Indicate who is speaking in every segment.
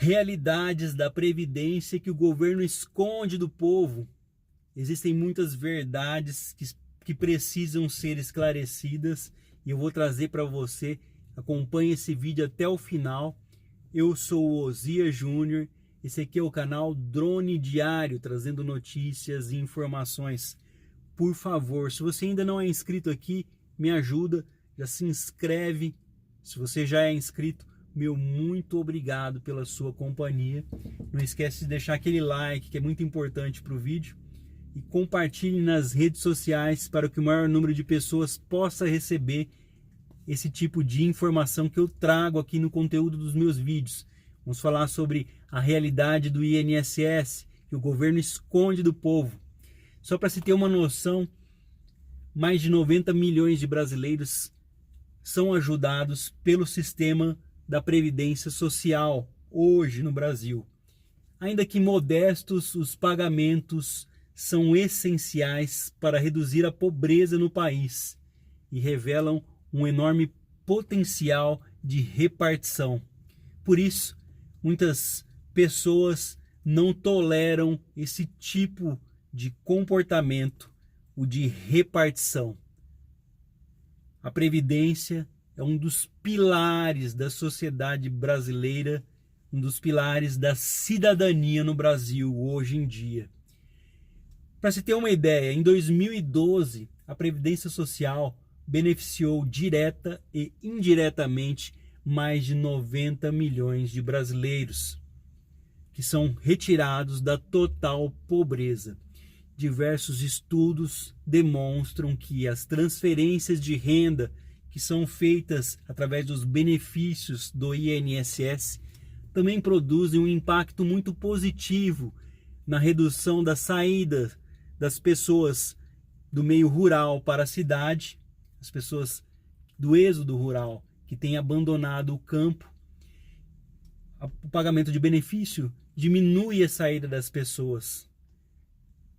Speaker 1: realidades da Previdência que o governo esconde do povo. Existem muitas verdades que precisam ser esclarecidas e eu vou trazer para você. Acompanhe esse vídeo até o final. Eu sou o Osias Júnior. Esse aqui é o canal Drone Diário, trazendo notícias e informações. Por favor, se você ainda não é inscrito aqui, me ajuda, já se inscreve. Se você já é inscrito, meu muito obrigado pela sua companhia. Não esquece de deixar aquele like, que é muito importante para o vídeo. E compartilhe nas redes sociais para que o maior número de pessoas possa receber esse tipo de informação que eu trago aqui no conteúdo dos meus vídeos. Vamos falar sobre a realidade do INSS, que o governo esconde do povo. Só para se ter uma noção, mais de 90 milhões de brasileiros são ajudados pelo sistema da Previdência Social hoje no Brasil. Ainda que modestos, os pagamentos são essenciais para reduzir a pobreza no país e revelam um enorme potencial de repartição. Por isso, muitas pessoas não toleram esse tipo de comportamento, o de repartição. A Previdência é um dos pilares da sociedade brasileira, um dos pilares da cidadania no Brasil hoje em dia. Para se ter uma ideia, em 2012, a Previdência Social beneficiou direta e indiretamente mais de 90 milhões de brasileiros, que são retirados da total pobreza. Diversos estudos demonstram que as transferências de renda que são feitas através dos benefícios do INSS também produzem um impacto muito positivo na redução da saída das pessoas do meio rural para a cidade, as pessoas do êxodo rural que têm abandonado o campo. O pagamento de benefício diminui a saída das pessoas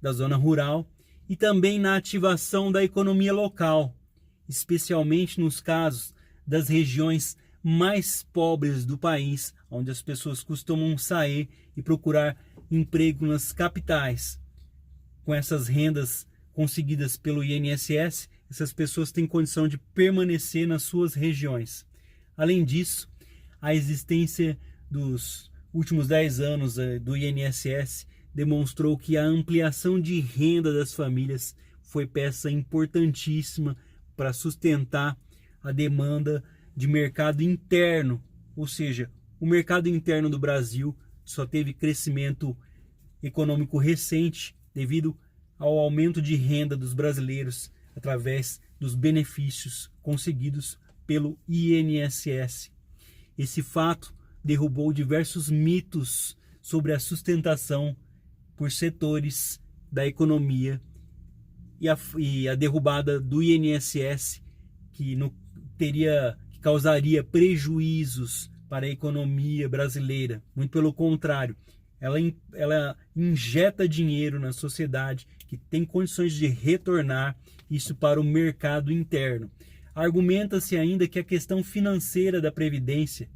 Speaker 1: da zona rural e também na ativação da economia local, especialmente nos casos das regiões mais pobres do país, onde as pessoas costumam sair e procurar emprego nas capitais. Com essas rendas conseguidas pelo INSS, essas pessoas têm condição de permanecer nas suas regiões. Além disso, a existência dos últimos 10 anos do INSS demonstrou que a ampliação de renda das famílias foi peça importantíssima para sustentar a demanda de mercado interno, ou seja, o mercado interno do Brasil só teve crescimento econômico recente devido ao aumento de renda dos brasileiros através dos benefícios conseguidos pelo INSS. Esse fato derrubou diversos mitos sobre a sustentação por setores da economia e a derrubada do INSS que causaria prejuízos para a economia brasileira. Muito pelo contrário, ela injeta dinheiro na sociedade que tem condições de retornar isso para o mercado interno. Argumenta-se ainda que a questão financeira da Previdência,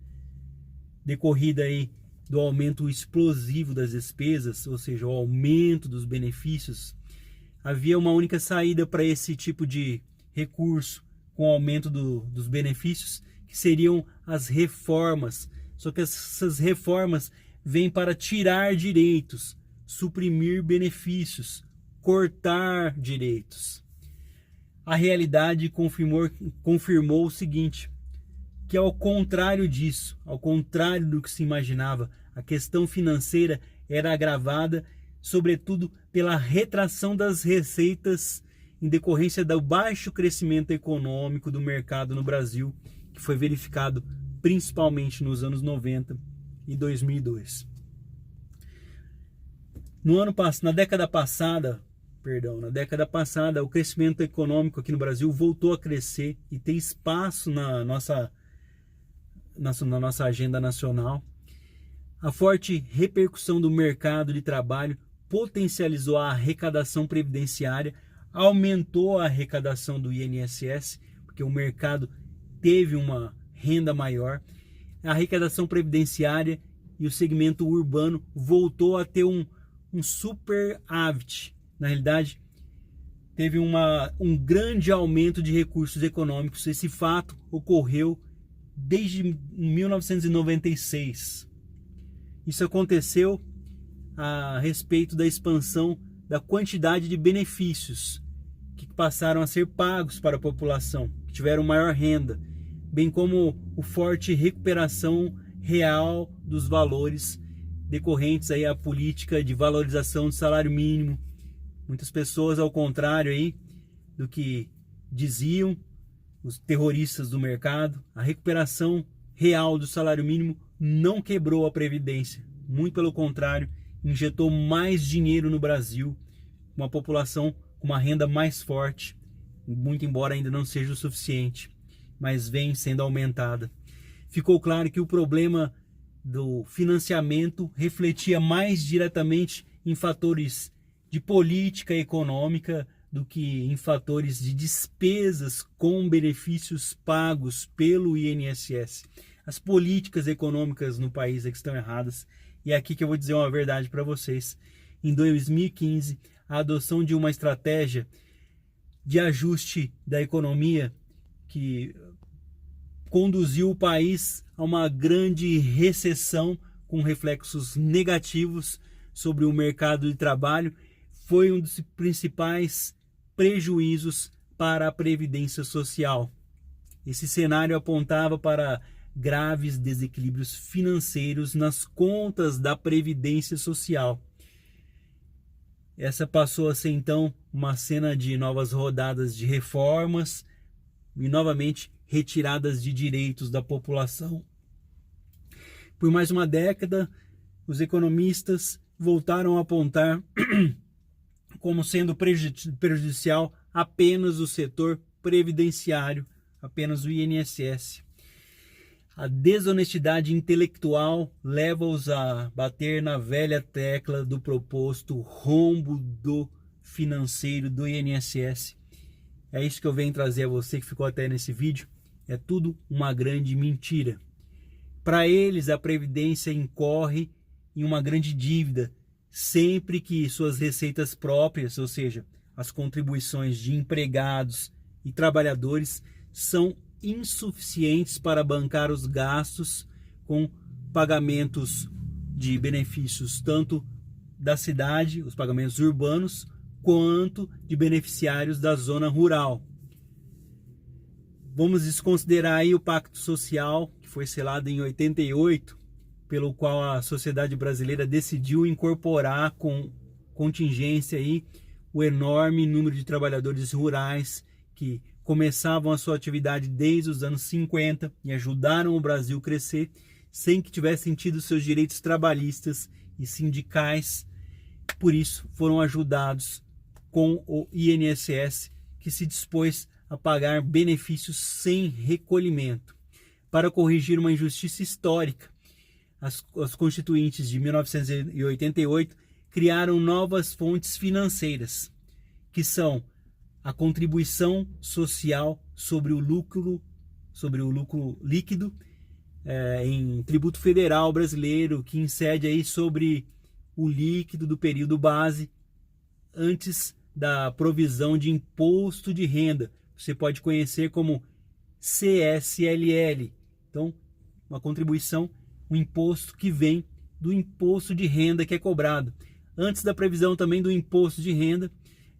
Speaker 1: decorrida aí do aumento explosivo das despesas, ou seja, o aumento dos benefícios, havia uma única saída para esse tipo de recurso com o aumento dos benefícios, que seriam as reformas. Só que essas reformas vêm para tirar direitos, suprimir benefícios, cortar direitos. A realidade confirmou o seguinte, que ao contrário disso, ao contrário do que se imaginava, a questão financeira era agravada, sobretudo pela retração das receitas em decorrência do baixo crescimento econômico do mercado no Brasil, que foi verificado principalmente nos anos 90 e 2002. Na década passada, o crescimento econômico aqui no Brasil voltou a crescer e tem espaço na nossa agenda nacional. A forte repercussão do mercado de trabalho potencializou a arrecadação previdenciária, aumentou a arrecadação do INSS, porque o mercado teve uma renda maior. A arrecadação previdenciária e o segmento urbano voltou a ter um superávit. Na realidade, teve um grande aumento de recursos econômicos. Esse fato ocorreu desde 1996. Isso aconteceu a respeito da expansão da quantidade de benefícios que passaram a ser pagos para a população, que tiveram maior renda, bem como o forte recuperação real dos valores decorrentes aí à política de valorização do salário mínimo. Muitas pessoas, ao contrário aí do que diziam os terroristas do mercado, a recuperação real do salário mínimo não quebrou a Previdência. Muito pelo contrário, injetou mais dinheiro no Brasil, uma população com uma renda mais forte, muito embora ainda não seja o suficiente, mas vem sendo aumentada. Ficou claro que o problema do financiamento refletia mais diretamente em fatores de política econômica do que em fatores de despesas com benefícios pagos pelo INSS. As políticas econômicas no país é que estão erradas, e é aqui que eu vou dizer uma verdade para vocês. Em 2015, a adoção de uma estratégia de ajuste da economia que conduziu o país a uma grande recessão com reflexos negativos sobre o mercado de trabalho, foi um dos principais prejuízos para a Previdência Social. Esse cenário apontava para graves desequilíbrios financeiros nas contas da Previdência Social. Essa passou a ser então uma cena de novas rodadas de reformas e novamente retiradas de direitos da população. Por mais uma década, os economistas voltaram a apontar como sendo prejudicial apenas o setor previdenciário, apenas o INSS. A desonestidade intelectual leva-os a bater na velha tecla do proposto rombo do financeiro do INSS. É isso que eu venho trazer a você que ficou até nesse vídeo. É tudo uma grande mentira. Para eles, a Previdência incorre em uma grande dívida sempre que suas receitas próprias, ou seja, as contribuições de empregados e trabalhadores, são insuficientes para bancar os gastos com pagamentos de benefícios tanto da cidade, os pagamentos urbanos, quanto de beneficiários da zona rural. Vamos desconsiderar aí o Pacto Social, que foi selado em 88, pelo qual a sociedade brasileira decidiu incorporar com contingência aí o enorme número de trabalhadores rurais que começavam a sua atividade desde os anos 50 e ajudaram o Brasil a crescer sem que tivessem tido seus direitos trabalhistas e sindicais. Por isso, foram ajudados com o INSS, que se dispôs a pagar benefícios sem recolhimento. Para corrigir uma injustiça histórica, as constituintes de 1988 criaram novas fontes financeiras, que são a contribuição social sobre o lucro líquido em tributo federal brasileiro, que incide aí sobre o líquido do período base antes da provisão de imposto de renda. Você pode conhecer como CSLL. Então, uma contribuição, um imposto que vem do imposto de renda que é cobrado. Antes da previsão também do imposto de renda.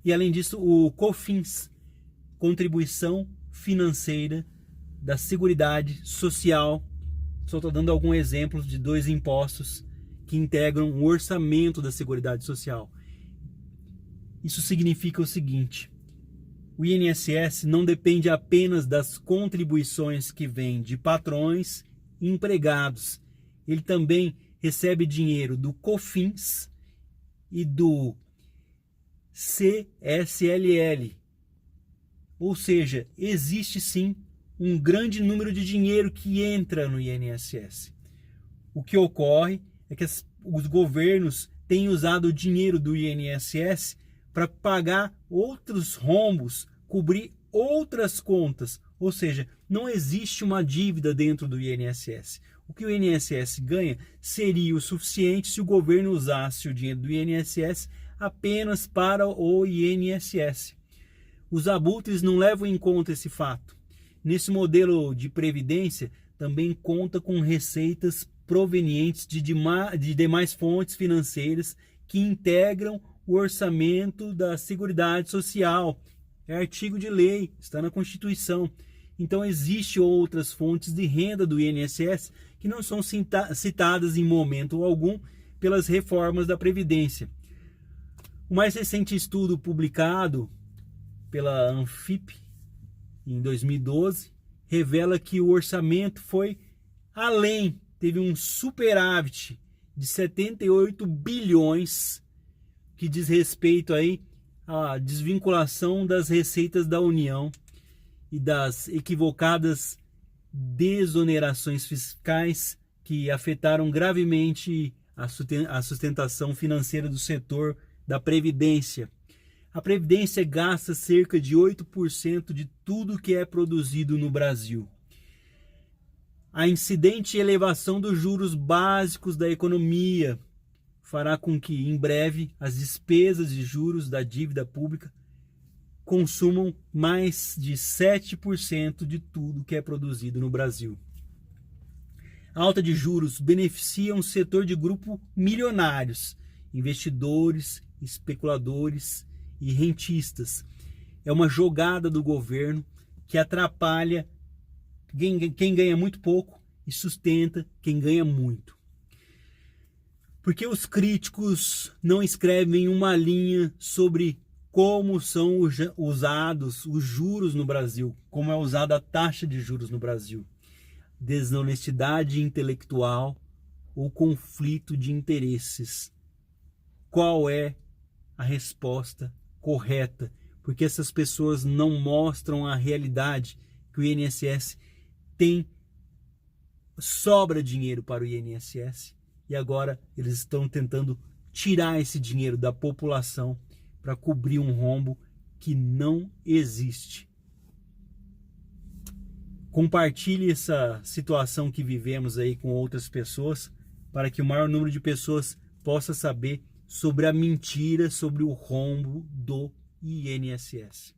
Speaker 1: E além disso, o COFINS, Contribuição Financeira da Seguridade Social. Só estou dando alguns exemplos de dois impostos que integram o orçamento da Seguridade Social. Isso significa o seguinte: o INSS não depende apenas das contribuições que vêm de patrões e empregados. Ele também recebe dinheiro do COFINS e do CSLL. Ou seja, existe sim um grande número de dinheiro que entra no INSS. O que ocorre é que os governos têm usado o dinheiro do INSS para pagar outros rombos, cobrir outras contas. Ou seja, não existe uma dívida dentro do INSS. O que o INSS ganha seria o suficiente se o governo usasse o dinheiro do INSS apenas para o INSS. Os abutres não levam em conta esse fato. Nesse modelo de previdência, também conta com receitas provenientes de demais fontes financeiras que integram o orçamento da Seguridade Social. É artigo de lei, está na Constituição. Então, existem outras fontes de renda do INSS que não são citadas em momento algum pelas reformas da Previdência. O mais recente estudo publicado pela Anfip em 2012 revela que o orçamento foi além, teve um superávit de 78 bilhões que diz respeito aí à desvinculação das receitas da União e das equivocadas desonerações fiscais que afetaram gravemente a sustentação financeira do setor da Previdência. A Previdência gasta cerca de 8% de tudo que é produzido no Brasil. A incidente elevação dos juros básicos da economia fará com que, em breve, as despesas de juros da dívida pública consumam mais de 7% de tudo que é produzido no Brasil. A alta de juros beneficia um setor de grupo milionários, investidores, especuladores e rentistas. É uma jogada do governo que atrapalha quem ganha muito pouco e sustenta quem ganha muito. Porque os críticos não escrevem uma linha sobre como são usados os juros no Brasil, como é usada a taxa de juros no Brasil. Desonestidade intelectual ou conflito de interesses. Qual é a resposta correta? Porque essas pessoas não mostram a realidade que o INSS sobra dinheiro para o INSS e agora eles estão tentando tirar esse dinheiro da população para cobrir um rombo que não existe. Compartilhe essa situação que vivemos aí com outras pessoas para que o maior número de pessoas possa saber sobre a mentira, sobre o rombo do INSS.